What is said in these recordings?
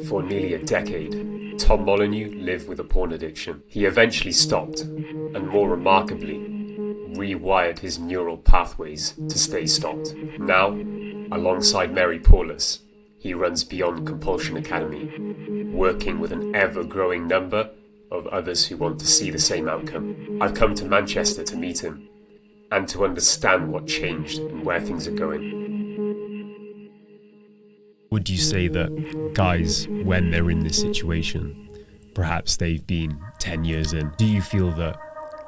For nearly a decade, Tom Molyneux lived with a porn addiction. He eventually stopped, and more remarkably, rewired his neural pathways to stay stopped. Now, alongside Mary Paulus, he runs Beyond Compulsion Academy, working with an ever-growing number of others who want to see the same outcome. I've come to Manchester to meet him, and to understand what changed and where things are going. Would you say that guys, when they're in this situation, perhaps they've been 10 years in, do you feel that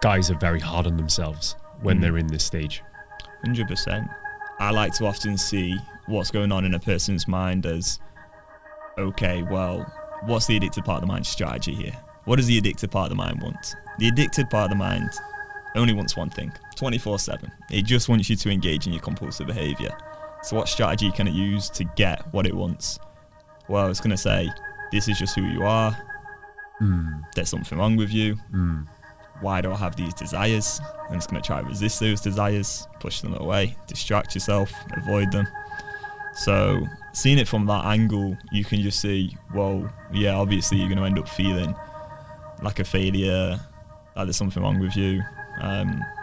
guys are very hard on themselves when they're in this stage? 100%. I like to often see what's going on in a person's mind as, okay, well, what's the addicted part of the mind strategy here? What does the addicted part of the mind want? The addicted part of the mind only wants one thing, 24/7. It just wants you to engage in your compulsive behaviour. So what strategy can it use to get what it wants? Well, it's going to say, this is just who you are. There's something wrong with you. Why do I have these desires? And it's going to try to resist those desires, push them away, distract yourself, avoid them. So seeing it from that angle, you can just see, well, yeah, obviously you're going to end up feeling like a failure, like there's something wrong with you,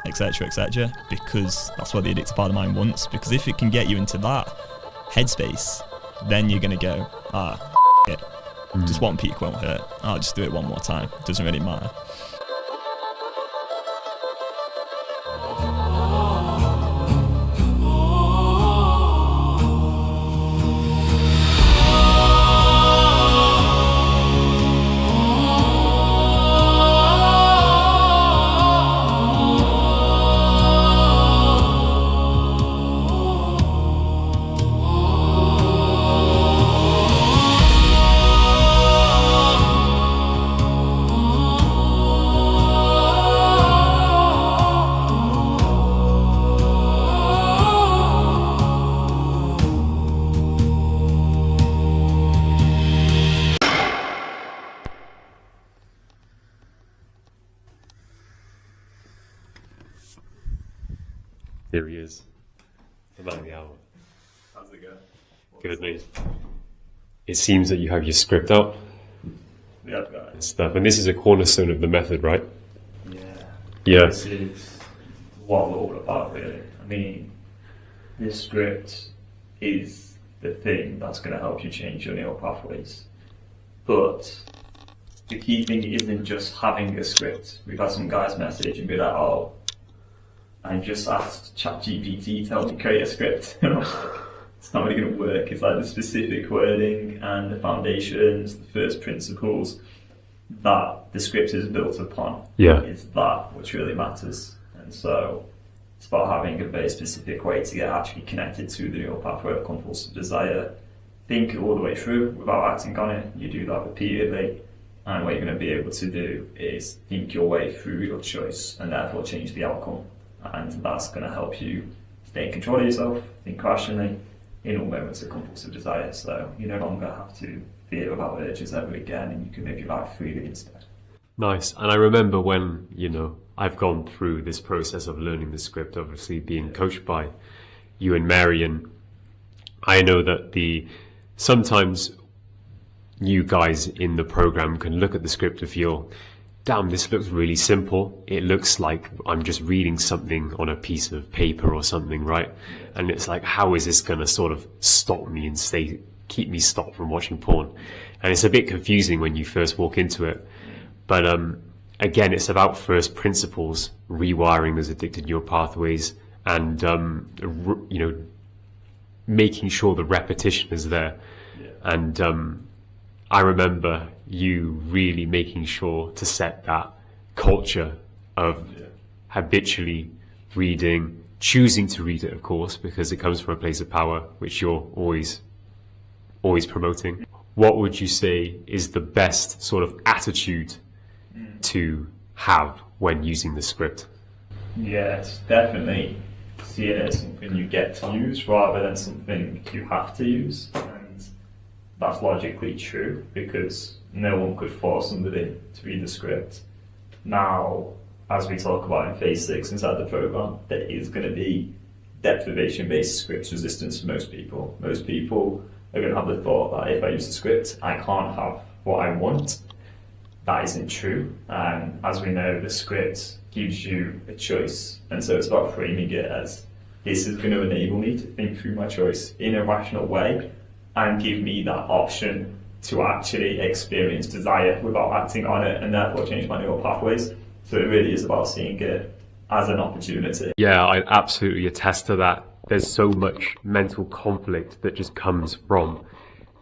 etc., etc., because that's what the addictive part of the mind wants. Because if it can get you into that headspace, then you're going to go, it. Just one peak won't hurt. I'll just do it one more time. Doesn't really matter. Here he is, about the hour. How's it going? Good news. It seems that you have your script out Yeah, I've got and it. stuff, and this is a cornerstone of the method, right? Yeah. This is what we're all about, really. I mean, this script is the thing that's going to help you change your neural pathways. But the key thing isn't just having a script. We've had some guys message and be like, oh, I just asked ChatGPT, tell me create a script. And I'm like, it's not really going to work. It's like the specific wording and the foundations, the first principles that the script is built upon. Yeah. Is that which really matters. And so it's about having a very specific way to get actually connected to the neural pathway of compulsive desire. Think it all the way through without acting on it. You do that repeatedly. And what you're going to be able to do is think your way through your choice and therefore change the outcome. And that's going to help you stay in control of yourself, think rationally in all moments of compulsive desire. So you no longer have to fear about urges ever again, and you can live your life freely instead. Nice. And I remember when, I've gone through this process of learning the script, obviously being coached by you and Mary, and I know that sometimes you guys in the program can look at the script and feel, damn, this looks really simple. It looks like I'm just reading something on a piece of paper or something, right? And it's like, how is this going to sort of stop me and keep me stopped from watching porn? And it's a bit confusing when you first walk into it. But again, it's about first principles, rewiring those addicted neural pathways, and making sure the repetition is there. Yeah. And I remember you really making sure to set that culture of habitually reading, choosing to read it, of course, because it comes from a place of power, which you're always promoting. What would you say is the best sort of attitude to have when using the script? Yeah, it's definitely see it as something you get to use rather than something you have to use. And that's logically true because no one could force somebody to read the script. Now, as we talk about in phase 6 inside the program, there is going to be deprivation-based script resistance for most people. Most people are going to have the thought that if I use the script, I can't have what I want. That isn't true. And as we know, the script gives you a choice. And so it's about framing it as, this is going to enable me to think through my choice in a rational way and give me that option to actually experience desire without acting on it and therefore change my neural pathways. So it really is about seeing it as an opportunity. Yeah, I absolutely attest to that. There's so much mental conflict that just comes from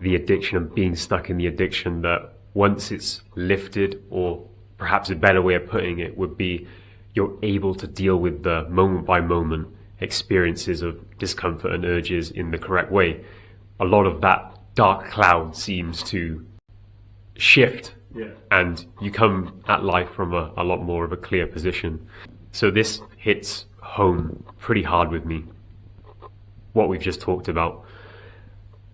the addiction and being stuck in the addiction that once it's lifted, or perhaps a better way of putting it would be you're able to deal with the moment by moment experiences of discomfort and urges in the correct way. A lot of that dark cloud seems to shift, and you come at life from a lot more of a clear position. So this hits home pretty hard with me, what we've just talked about.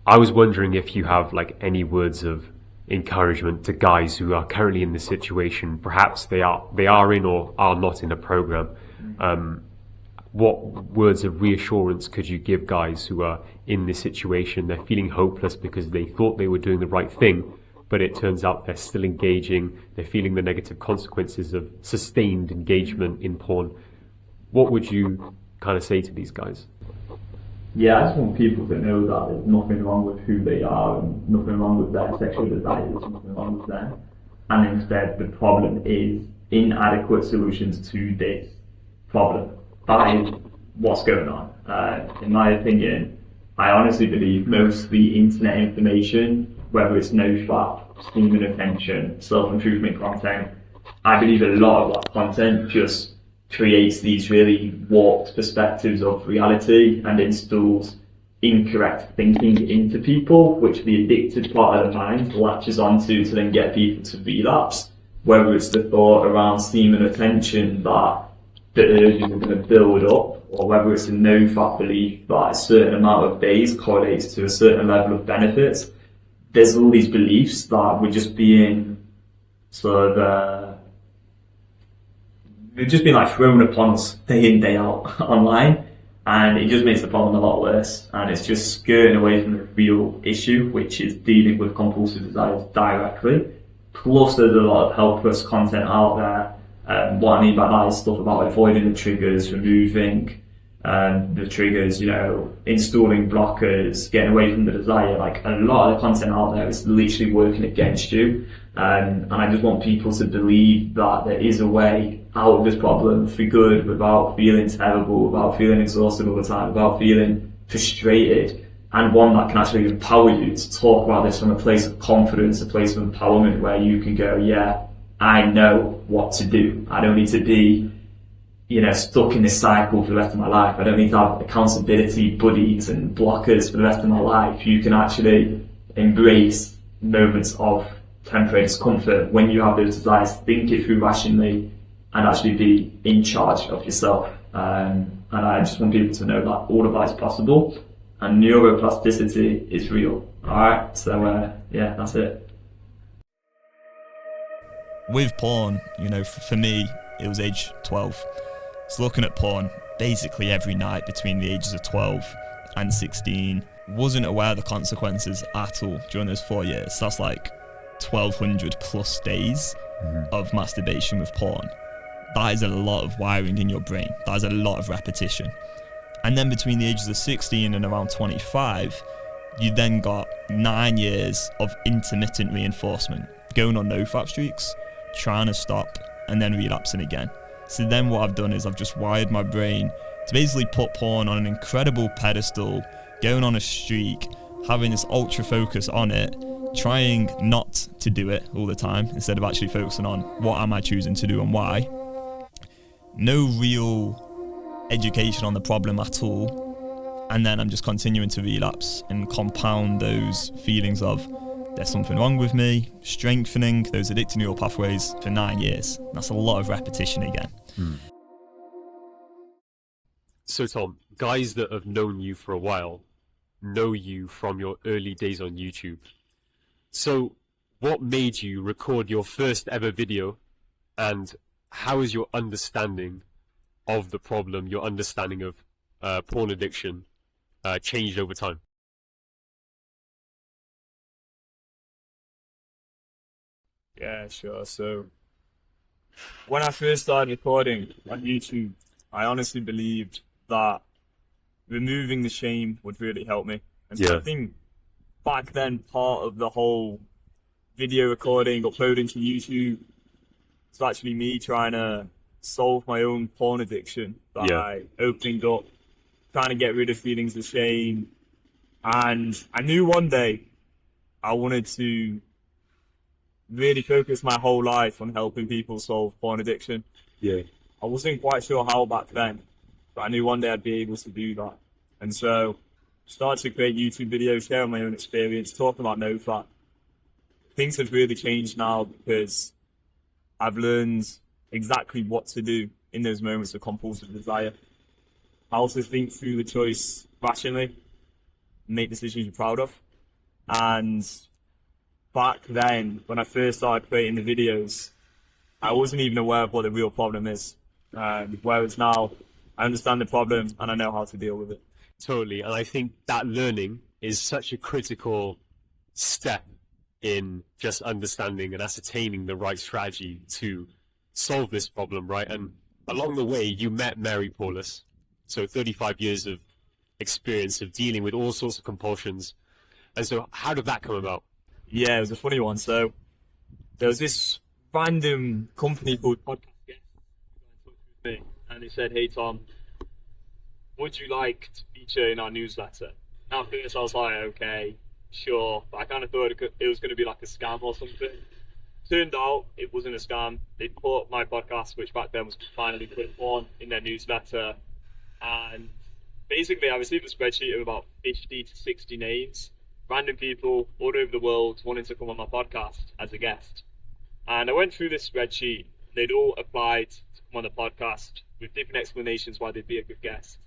I was wondering if you have like any words of encouragement to guys who are currently in this situation. Perhaps they are in or are not in a program. What words of reassurance could you give guys who are in this situation? They're feeling hopeless because they thought they were doing the right thing, but it turns out they're still engaging. They're feeling the negative consequences of sustained engagement in porn. What would you kind of say to these guys? Yeah, I just want people to know that there's nothing wrong with who they are and nothing wrong with their sexual desires, nothing wrong with them. And instead, the problem is inadequate solutions to this problem. That is what's going on. In my opinion, I honestly believe most of the internet information, whether it's nofap, steaming attention, self-improvement content, I believe a lot of that content just creates these really warped perspectives of reality and installs incorrect thinking into people, which the addicted part of the mind latches onto to then get people to relapse. Whether it's the thought around steaming attention that the urges are going to build up, or whether it's a no-fat belief that a certain amount of days correlates to a certain level of benefits. There's all these beliefs that we're just being they're just being like thrown upon us day in, day out online, and it just makes the problem a lot worse, and it's just skirting away from the real issue, which is dealing with compulsive desires directly. Plus there's a lot of helpless content out there. What I mean by that is stuff about avoiding the triggers, removing the triggers, installing blockers, getting away from the desire. Like, a lot of the content out there is literally working against you. And I just want people to believe that there is a way out of this problem for good, without feeling terrible, without feeling exhausted all the time, without feeling frustrated, and one that can actually empower you to talk about this from a place of confidence, a place of empowerment where you can go, yeah, I know what to do. I don't need to be, stuck in this cycle for the rest of my life. I don't need to have accountability buddies and blockers for the rest of my life. You can actually embrace moments of temporary discomfort when you have those desires, think it through rationally, and actually be in charge of yourself. And I just want people to know that all of that is possible, and neuroplasticity is real. Alright, so yeah, that's it. With porn, for me, it was age 12. So looking at porn basically every night between the ages of 12 and 16. Wasn't aware of the consequences at all during those 4 years. So that's like 1,200 plus days of masturbation with porn. That is a lot of wiring in your brain. That is a lot of repetition. And then between the ages of 16 and around 25, you then got 9 years of intermittent reinforcement, going on no-fap streaks, trying to stop, and then relapsing again. So then what I've done is I've just wired my brain to basically put porn on an incredible pedestal, going on a streak, having this ultra focus on it, trying not to do it all the time instead of actually focusing on what am I choosing to do and why. No real education on the problem at all, and then I'm just continuing to relapse and compound those feelings of there's something wrong with me, strengthening those addictive neural pathways for 9 years. That's a lot of repetition again. So Tom, guys that have known you for a while know you from your early days on YouTube. So what made you record your first ever video, and how is your understanding of the problem, your understanding of porn addiction changed over time? Yeah, sure. So when I first started recording on YouTube, I honestly believed that removing the shame would really help me. And so Yeah. I think back then, part of the whole video recording, uploading to YouTube, it's actually me trying to solve my own porn addiction by opening up, trying to get rid of feelings of shame. And I knew one day I wanted to really focus my whole life on helping people solve porn addiction. Yeah. I wasn't quite sure how back then, but I knew one day I'd be able to do that. And so I started to create YouTube videos, sharing my own experience, talking about NoFap. Things have really changed now because I've learned exactly what to do in those moments of compulsive desire. I also think through the choice rationally, make decisions you're proud of. And back then, when I first started creating the videos, I wasn't even aware of what the real problem is. Whereas now, I understand the problem and I know how to deal with it. Totally. And I think that learning is such a critical step in just understanding and ascertaining the right strategy to solve this problem, right? And along the way, you met Mary Paulus. So 35 years of experience of dealing with all sorts of compulsions. And so how did that come about? Yeah, it was a funny one. So there was this random company called Podcast Guest who got in touch with me, and they said, "Hey Tom, would you like to feature in our newsletter?" Now at first I was like, okay, sure, but I kind of thought it was going to be like a scam or something. Turned out it wasn't a scam. They put my podcast, which back then was Finally Quit Porn, in their newsletter, and basically I received a spreadsheet of about 50 to 60 names, random people all over the world wanting to come on my podcast as a guest. And I went through this spreadsheet. They'd all applied to come on the podcast with different explanations why they'd be a good guest.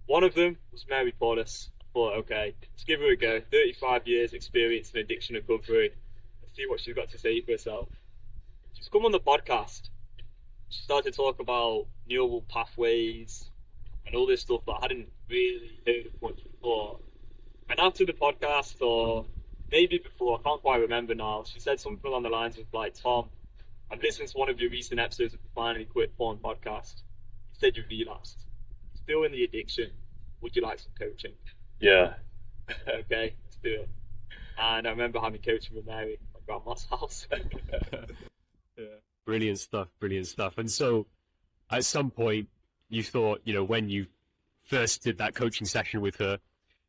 One of them was Mary Paulus. I thought, okay, let's give her a go. 35 years experience in addiction recovery. Let's see what she's got to say for herself. She's come on the podcast. She started to talk about neural pathways and all this stuff that I hadn't really heard of much before. And after the podcast, or maybe before, I can't quite remember now, she said something along the lines of like, "Tom, I've listened to one of your recent episodes of the Finally Quit Porn podcast. You said you relapsed. Still in the addiction. Would you like some coaching?" Yeah. Okay, let's do it. And I remember having coaching with Mary at my grandma's house. Yeah. Brilliant stuff, brilliant stuff. And so at some point you thought, when you first did that coaching session with her,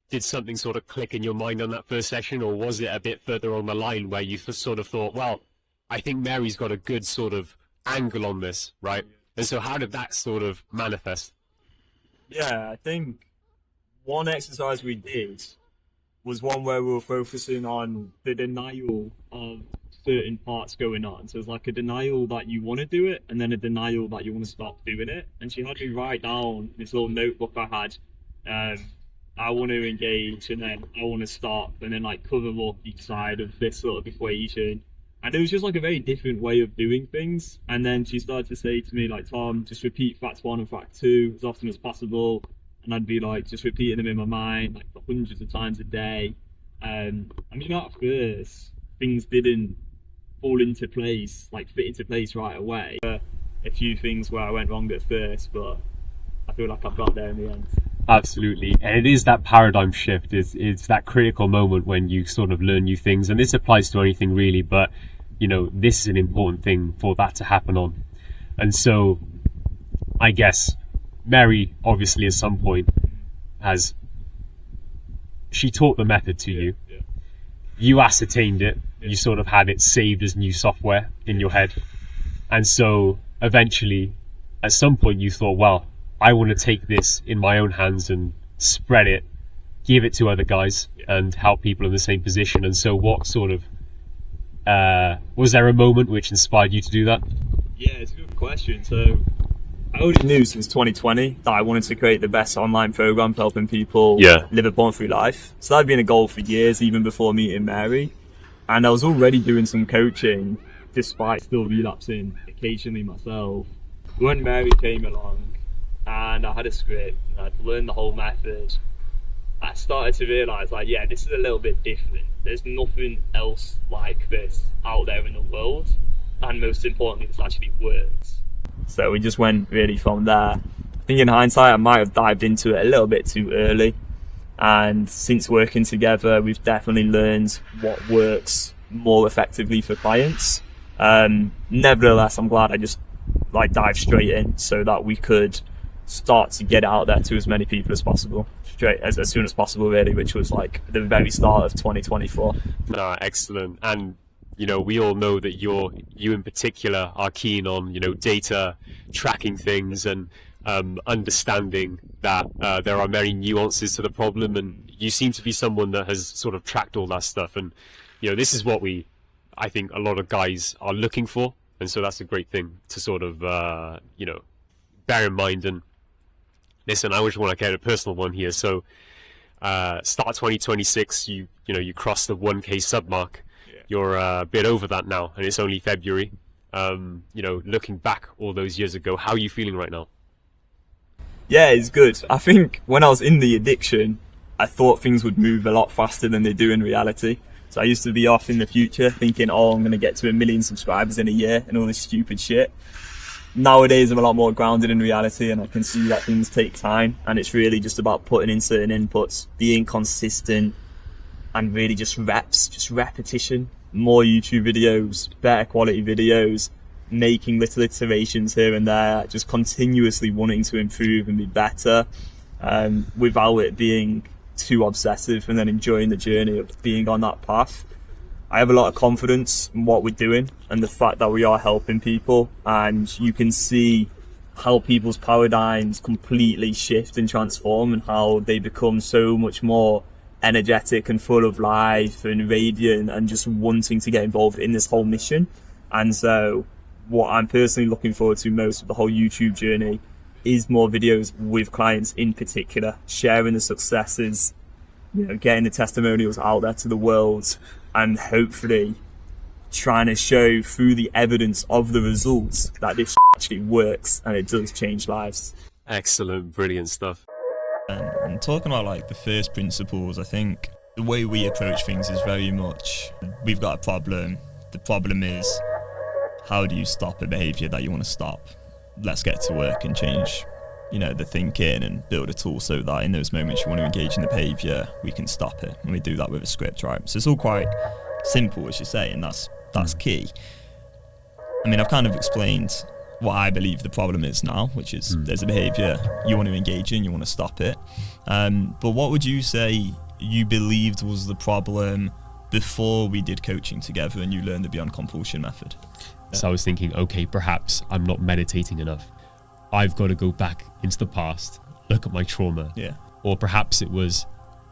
did something sort of click in your mind on that first session, or was it a bit further on the line where you sort of thought, well, I think Mary's got a good sort of angle on this, right? And so how did that sort of manifest? Yeah, I think one exercise we did was one where we were focusing on the denial of certain parts going on. So it's like a denial that you want to do it, and then a denial that you want to stop doing it. And she had me write down this little notebook I had. I want to engage, and then I want to stop, and then like cover up each side of this sort of equation. And it was just like a very different way of doing things. And then she started to say to me, like, "Tom, just repeat facts 1 and fact 2 as often as possible." And I'd be like, just repeating them in my mind, like hundreds of times a day. I mean, at first, things didn't fall into place, like fit into place right away. A few things where I went wrong at first, but I feel like I've got there in the end. Absolutely. And it is that paradigm shift. It's that critical moment when you sort of learn new things. And this applies to anything really, but this is an important thing for that to happen on. And so I guess Mary obviously at some point she taught the method to you. Yeah. You ascertained it. Yeah. You sort of had it saved as new software in your head. And so eventually at some point you thought, well, I want to take this in my own hands and spread it, give it to other guys, and help people in the same position. And so what sort of, was there a moment which inspired you to do that? Yeah, it's a good question. So I already knew since 2020 that I wanted to create the best online program for helping people live a porn-free life. So that had been a goal for years, even before meeting Mary. And I was already doing some coaching, despite still relapsing occasionally myself. When Mary came along, and I had a script and I'd learned the whole method. I started to realise, like, yeah, this is a little bit different. There's nothing else like this out there in the world, and most importantly, this actually works. So we just went really from there. I think in hindsight, I might have dived into it a little bit too early, and since working together, we've definitely learned what works more effectively for clients. Nevertheless, I'm glad I just dived straight in so that we could start to get it out there to as many people as possible, as soon as possible, really, which was like the very start of 2024. No, excellent. And we all know that you in particular are keen on data, tracking things, and understanding that there are many nuances to the problem, and you seem to be someone that has sort of tracked all that stuff. And this is what I think a lot of guys are looking for, and so that's a great thing to sort of bear in mind. And listen, I just want to get a personal one here. So start 2026, you crossed the 1K sub mark. Yeah. You're a bit over that now, and it's only February. Looking back all those years ago, how are you feeling right now? Yeah, it's good. I think when I was in the addiction, I thought things would move a lot faster than they do in reality. So I used to be off in the future thinking, I'm going to get to 1 million subscribers in a year and all this stupid shit. Nowadays, I'm a lot more grounded in reality, and I can see that things take time, and it's really just about putting in certain inputs, being consistent, and really just reps, just repetition, more YouTube videos, better quality videos, making little iterations here and there, just continuously wanting to improve and be better, without it being too obsessive, and then enjoying the journey of being on that path. I have a lot of confidence in what we're doing and the fact that we are helping people, and you can see how people's paradigms completely shift and transform, and how they become so much more energetic and full of life and radiant and just wanting to get involved in this whole mission. And so what I'm personally looking forward to most of the whole YouTube journey is more videos with clients in particular, sharing the successes, getting the testimonials out there to the world, and hopefully trying to show through the evidence of the results that this actually works and it does change lives. Excellent, brilliant stuff. And talking about the first principles, I think the way we approach things is very much, we've got a problem. The problem is, how do you stop a behaviour that you want to stop? Let's get to work and change, the thinking, and build a tool so that in those moments you want to engage in the behaviour, we can stop it. And we do that with a script, right? So it's all quite simple, as you say, and that's key. I mean, I've kind of explained what I believe the problem is now, which is there's a behaviour you want to engage in, you want to stop it. But what would you say you believed was the problem before we did coaching together and you learned the Beyond Compulsion method? So I was thinking, okay, perhaps I'm not meditating enough. I've got to go back into the past, look at my trauma. Yeah. Or perhaps it was,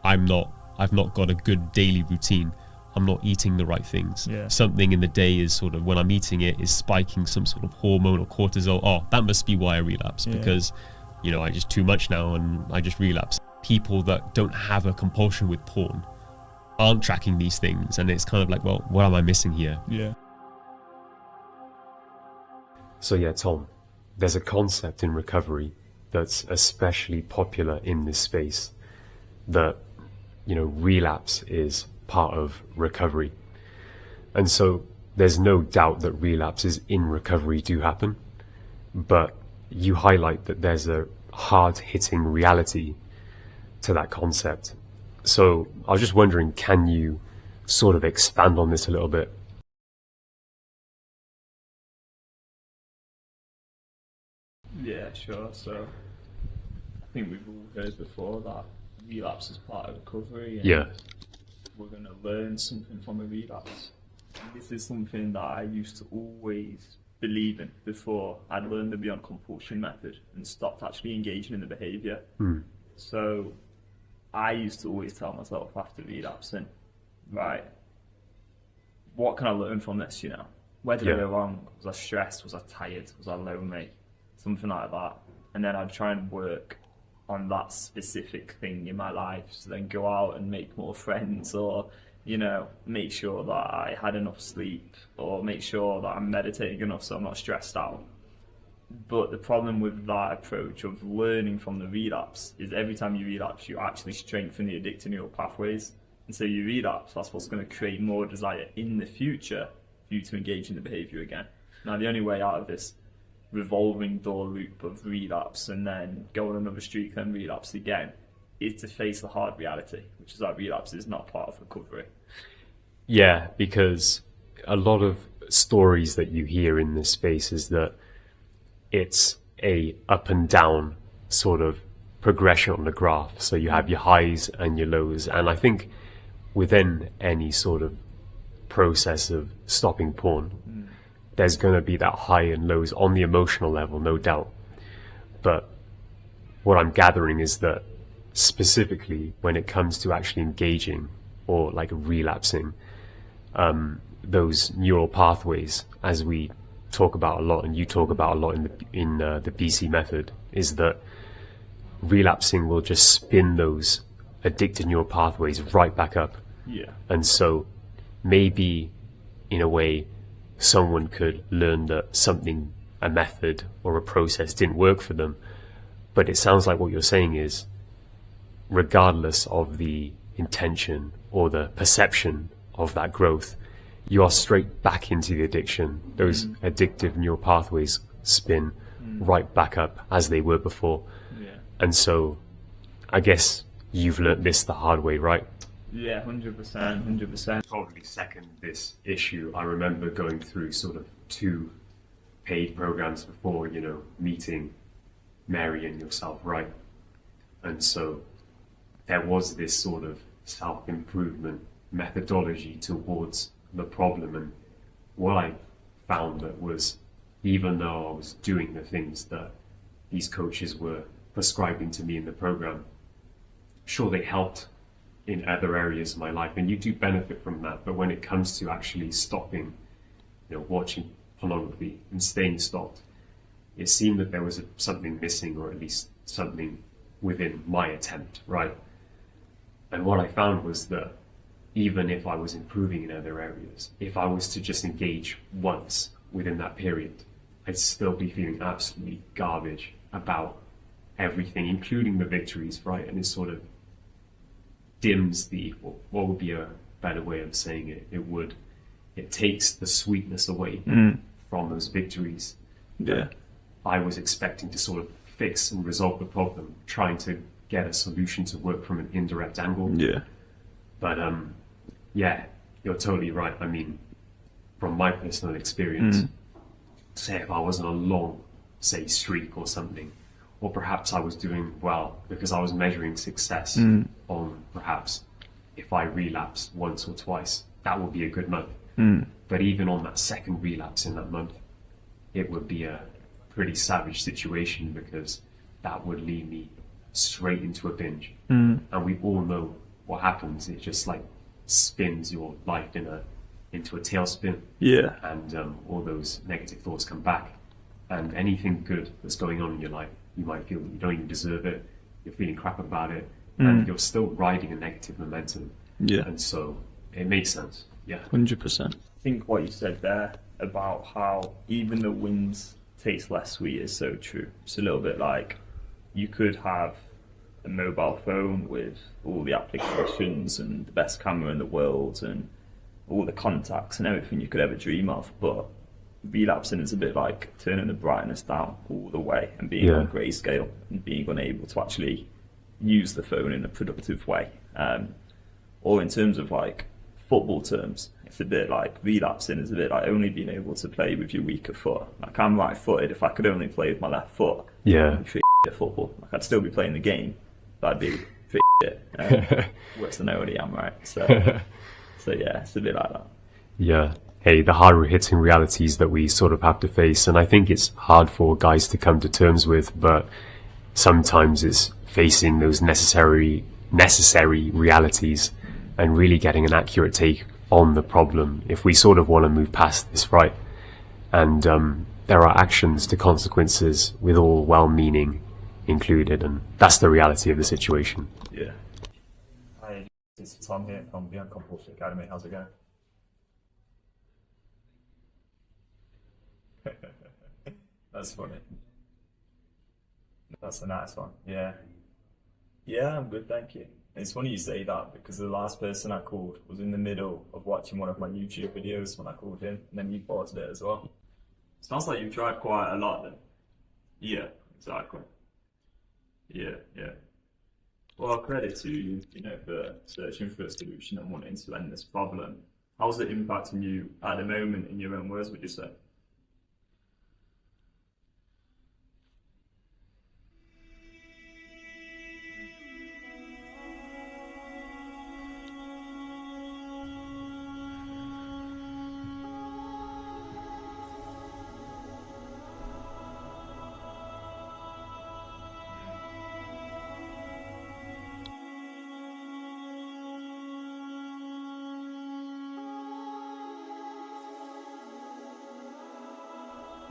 I've not got a good daily routine. I'm not eating the right things. Yeah. Something in the day is sort of, when I'm eating it, is spiking some sort of hormone or cortisol. Oh, that must be why I relapse, because, I just too much now and I just relapse. People that don't have a compulsion with porn aren't tracking these things, and it's kind of like, well, what am I missing here? Yeah. So yeah, Tom, there's a concept in recovery that's especially popular in this space, that, relapse is part of recovery. And so there's no doubt that relapses in recovery do happen, but you highlight that there's a hard-hitting reality to that concept. So I was just wondering, can you sort of expand on this a little bit? Yeah, sure. So I think we've all heard before that relapse is part of recovery, and we're going to learn something from a relapse. And this is something that I used to always believe in before I'd learned the Beyond Compulsion method and stopped actually engaging in the behaviour. So I used to always tell myself after relapsing, right, what can I learn from this, Where did I go wrong? Was I stressed? Was I tired? Was I lonely? Something like that. And then I'd try and work on that specific thing in my life, so then go out and make more friends, or make sure that I had enough sleep, or make sure that I'm meditating enough so I'm not stressed out. But the problem with that approach of learning from the relapse is every time you relapse, you actually strengthen the addictive neural pathways. And so you relapse, that's what's going to create more desire in the future for you to engage in the behaviour again. Now, the only way out of this revolving door loop of relapse and then go on another streak, then relapse again, is to face the hard reality, which is that relapse is not part of recovery. Yeah, because a lot of stories that you hear in this space is that it's a up and down sort of progression on the graph. So you have your highs and your lows. And I think within any sort of process of stopping porn, there's going to be that high and lows on the emotional level, no doubt. But what I'm gathering is that specifically when it comes to actually engaging or like relapsing, those neural pathways, as we talk about a lot and you talk about a lot in the BC method, is that relapsing will just spin those addicted neural pathways right back up. Yeah. And so maybe in a way someone could learn that something, a method or a process didn't work for them, but it sounds like what you're saying is regardless of the intention or the perception of that growth, you are straight back into the addiction. Those addictive neural pathways spin right back up as they were before. Yeah. And so I guess you've learnt this the hard way, right? Yeah, 100%. Probably second this issue. I remember going through sort of 2 paid programs before, you know, meeting Mary and yourself, right? And so there was this sort of self-improvement methodology towards the problem. And what I found that was, even though I was doing the things that these coaches were prescribing to me in the program, sure, they helped in other areas of my life, and you do benefit from that. But when it comes to actually stopping, you know, watching pornography and staying stopped, it seemed that there was something missing, or at least something within my attempt, right? And what I found was that even if I was improving in other areas, if I was to just engage once within that period, I'd still be feeling absolutely garbage about everything, including the victories, right? And it sort of dims the, what would be a better way of saying it? It takes the sweetness away from those victories. Yeah. I was expecting to sort of fix and resolve the problem, trying to get a solution to work from an indirect angle. Yeah. But yeah, you're totally right. I mean, from my personal experience, say if I was on a long, say, streak or something, or perhaps I was doing well because I was measuring success on perhaps if I relapsed once or twice, that would be a good month. But even on that second relapse in that month, it would be a pretty savage situation because that would lead me straight into a binge. And we all know what happens. It just like spins your life into a tailspin. Yeah. And all those negative thoughts come back. And anything good that's going on in your life, you might feel that you don't even deserve it. You're feeling crap about it. And you're still riding a negative momentum. Yeah. And so it makes sense. Yeah. 100%. I think what you said there about how even the wins taste less sweet is so true. It's a little bit like you could have a mobile phone with all the applications and the best camera in the world and all the contacts and everything you could ever dream of, but relapsing is a bit like turning the brightness down all the way and being on grayscale and being unable to actually use the phone in a productive way. Or in terms of like football terms, it's a bit like relapsing is a bit like only being able to play with your weaker foot. Like I'm right-footed. If I could only play with my left foot, I'd be at football. Like I'd still be playing the game, but I'd be worse than I already am, right? So yeah, it's a bit like that. Yeah. Hey, the hard hitting realities that we sort of have to face, and I think it's hard for guys to come to terms with, but sometimes it's facing those necessary realities and really getting an accurate take on the problem if we sort of want to move past this, right? And there are actions to consequences with all well-meaning included, and that's the reality of the situation. Yeah. Hi, it's Tom here from the Compulsions Academy. How's it going? That's funny. That's a nice one. Yeah. Yeah, I'm good, thank you. It's funny you say that because the last person I called was in the middle of watching one of my YouTube videos when I called him, and then you paused it as well. Sounds like you've tried quite a lot then. Yeah, exactly. Yeah, yeah. Well, credit to you, for searching for a solution and wanting to end this problem. How's it impacting you at the moment in your own words, would you say?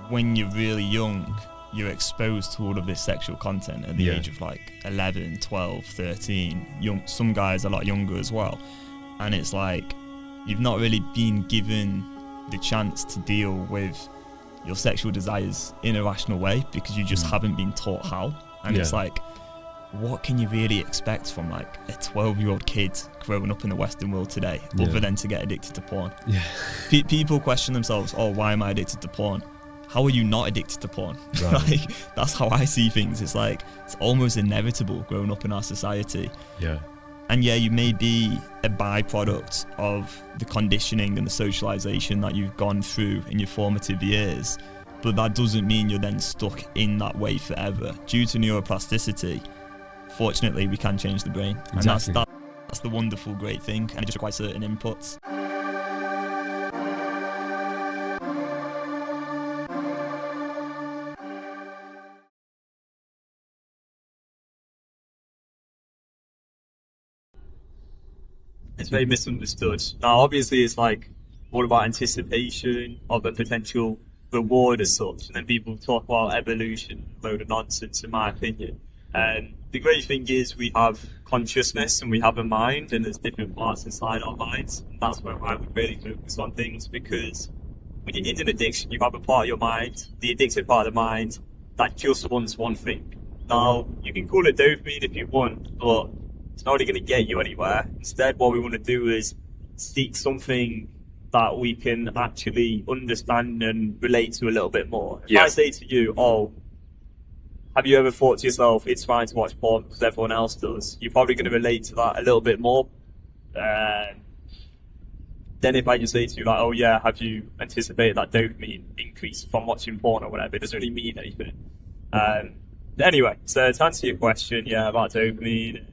When you're really young, you're exposed to all of this sexual content at the age of like 11, 12, 13. Some guys a lot younger as well. And it's like, you've not really been given the chance to deal with your sexual desires in a rational way because you just haven't been taught how. And it's like, what can you really expect from like a 12-year-old kid growing up in the Western world today other than to get addicted to porn? People question themselves, oh, why am I addicted to porn? How are you not addicted to porn? Right. Like, that's how I see things. It's like, it's almost inevitable growing up in our society. Yeah. And yeah, you may be a byproduct of the conditioning and the socialization that you've gone through in your formative years, but that doesn't mean you're then stuck in that way forever. Due to neuroplasticity, fortunately, we can change the brain. Exactly. And that's the wonderful, great thing. And it just requires certain inputs. It's very misunderstood. Now, obviously, it's like all about anticipation of a potential reward as such, and then people talk about evolution, a load of nonsense, in my opinion. And the great thing is we have consciousness and we have a mind, and there's different parts inside our minds. And that's where I would really focus on things, because when you're in an addiction, you have a part of your mind, the addicted part of the mind, that just wants one thing. Now, you can call it dopamine if you want, but it's not really going to get you anywhere. Instead, what we want to do is seek something that we can actually understand and relate to a little bit more. If I say to you, oh, have you ever thought to yourself, it's fine to watch porn because everyone else does? You're probably going to relate to that a little bit more. Then if I just say to you, like, oh yeah, have you anticipated that dopamine increase from watching porn or whatever, it doesn't really mean anything. Anyway, so to answer your question, about dopamine,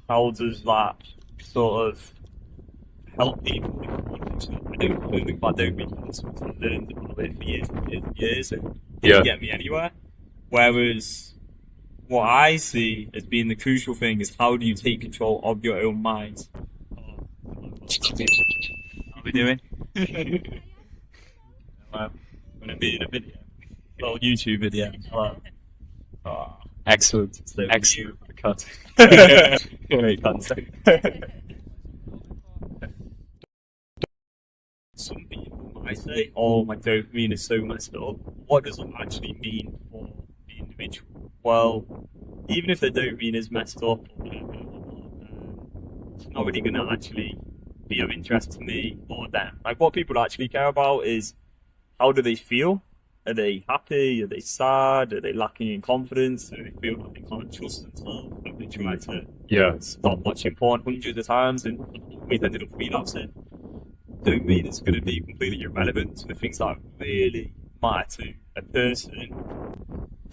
how does that sort of help people? I don't think about dopamine is something I've learned about it for years and years and years, and it didn't get me anywhere. Whereas what I see as being the crucial thing is, how do you take control of your own mind? How are we doing? Well, going to be in a video, a little YouTube video. Hello. Oh, Excellent. excellent. Cut. Great content. Some people might say, oh, my dopamine is so messed up. What does it actually mean for the individual? Well, even if their dopamine is messed up or whatever, it's not really going to actually be of interest to me or them. Like, what people actually care about is, how do they feel? Are they happy? Are they sad? Are they lacking in confidence? Do they feel like they can't trust themselves? Have they tried to stop watching porn hundreds of times and we've ended up relapsing? Don't mean it's going to be completely irrelevant to the things that really matter to a person.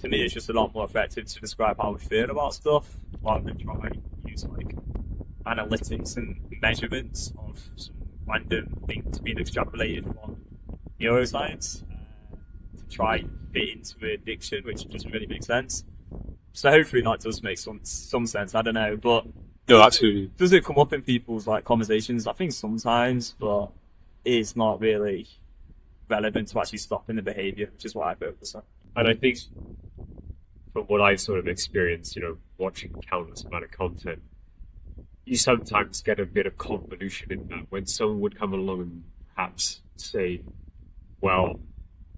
To me, it's just a lot more effective to describe how we feel about stuff rather than try to use like analytics and measurements of some random things being extrapolated from neuroscience to try and fit into addiction, which doesn't really make sense. So hopefully that does make some sense. I don't know, but No, absolutely. does it come up in people's like conversations? I think sometimes, but it's not really relevant to actually stopping the behaviour, which is what I focus on. And I think from what I've sort of experienced, watching countless amount of content, you sometimes get a bit of convolution in that when someone would come along and perhaps say, well,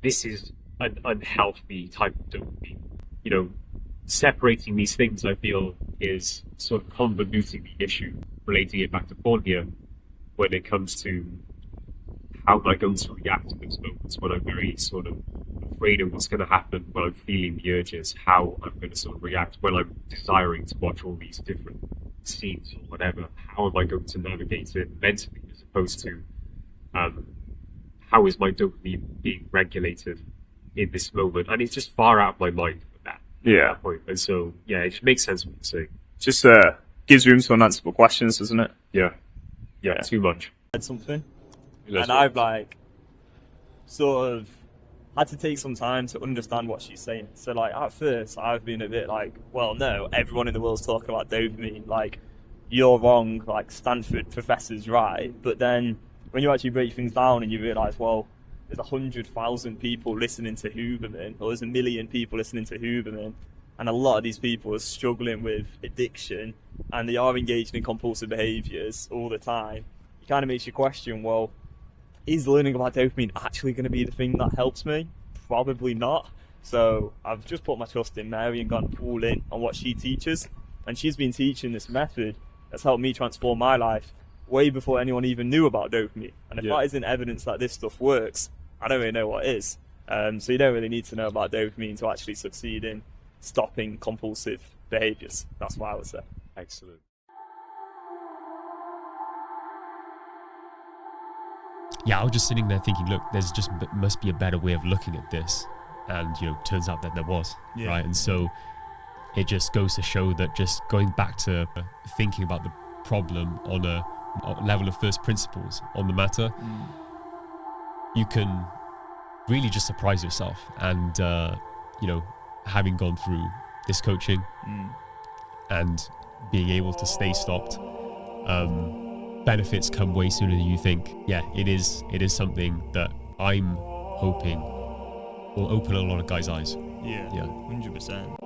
this is an unhealthy type of dopamine. You know, separating these things, I feel, is sort of convoluting the issue, relating it back to porn here, when it comes to how am I going to react to those moments when I'm very sort of afraid of what's going to happen, when I'm feeling the urges, how I'm going to sort of react when I'm desiring to watch all these different scenes or whatever. How am I going to navigate it mentally, as opposed to how is my dopamine being regulated in this moment? And it's just far out of my mind at that point. And so, yeah, it makes sense what you're saying. Just gives room to unanswerable questions, doesn't it? Yeah, too much. Said something, That's and I've like sort of had to take some time to understand what she's saying. So like at first I've been a bit like, well, no, everyone in the world's talking about dopamine, like you're wrong, like Stanford professor's right. But then when you actually break things down and you realise, well, there's 100,000 people listening to Huberman, or there's 1 million people listening to Huberman, and a lot of these people are struggling with addiction and they are engaged in compulsive behaviours all the time. It kind of makes you question, well, is learning about dopamine actually going to be the thing that helps me? Probably not. So I've just put my trust in Mary and gone all in on what she teaches. And she's been teaching this method that's helped me transform my life way before anyone even knew about dopamine. And if that isn't evidence that this stuff works, I don't really know what is. So you don't really need to know about dopamine to actually succeed in stopping compulsive behaviours. That's what I would say. Excellent. Yeah, I was just sitting there thinking, look, there's just must be a better way of looking at this, and turns out that there was, right? And so it just goes to show that just going back to thinking about the problem on a level of first principles on the matter, you can really just surprise yourself. And having gone through this coaching and being able to stay stopped, benefits come way sooner than you think. Yeah, it is something that I'm hoping will open a lot of guys' eyes. Yeah, 100%.